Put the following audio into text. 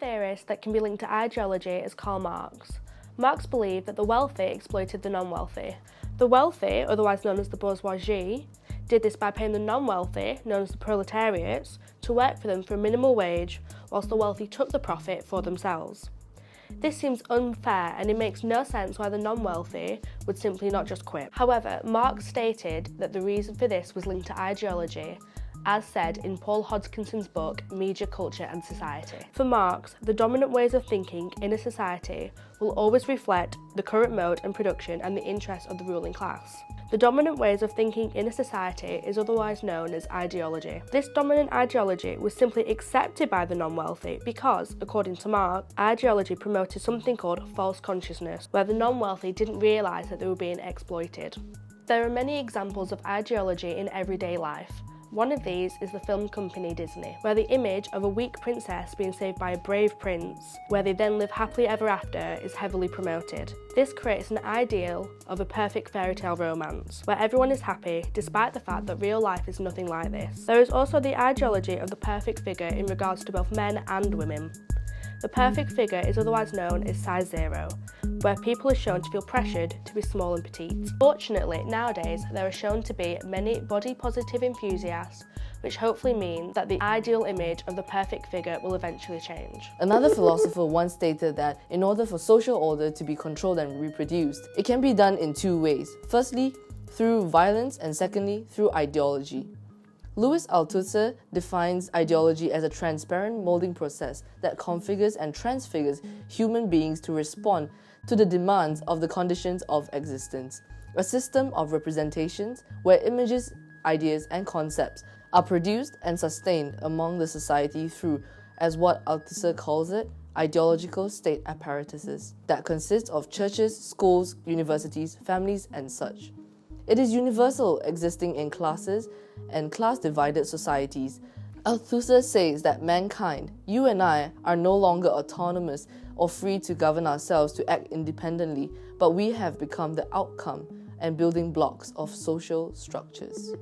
theorist that can be linked to ideology is Karl Marx. Marx believed that the wealthy exploited the non-wealthy. The wealthy, otherwise known as the bourgeoisie, did this by paying the non-wealthy, known as the proletariats, to work for them for a minimal wage, whilst the wealthy took the profit for themselves. This seems unfair, and it makes no sense why the non-wealthy would simply not just quit. However, Marx stated that the reason for this was linked to ideology, as said in Paul Hodgkinson's book Media, Culture and Society. For Marx, the dominant ways of thinking in a society will always reflect the current mode and production and the interests of the ruling class. The dominant ways of thinking in a society is otherwise known as ideology. This dominant ideology was simply accepted by the non-wealthy because, according to Marx, ideology promoted something called false consciousness, where the non-wealthy didn't realise that they were being exploited. There are many examples of ideology in everyday life. One of these is the film company Disney, where the image of a weak princess being saved by a brave prince, where they then live happily ever after, is heavily promoted. This creates an ideal of a perfect fairy tale romance, where everyone is happy despite the fact that real life is nothing like this. There is also the ideology of the perfect figure in regards to both men and women. The perfect figure is otherwise known as size 0, where people are shown to feel pressured to be small and petite. Fortunately, nowadays there are shown to be many body positive enthusiasts, which hopefully mean that the ideal image of the perfect figure will eventually change. Another philosopher once stated that in order for social order to be controlled and reproduced, it can be done in two ways. Firstly, through violence, and secondly, through ideology. Louis Althusser defines ideology as a transparent molding process that configures and transfigures human beings to respond to the demands of the conditions of existence. A system of representations where images, ideas, and concepts are produced and sustained among the society through, as what Althusser calls it, ideological state apparatuses that consist of churches, schools, universities, families, and such. It is universal, existing in classes and class-divided societies. Althusser says that mankind, you and I, are no longer autonomous or free to govern ourselves to act independently, but we have become the outcome and building blocks of social structures.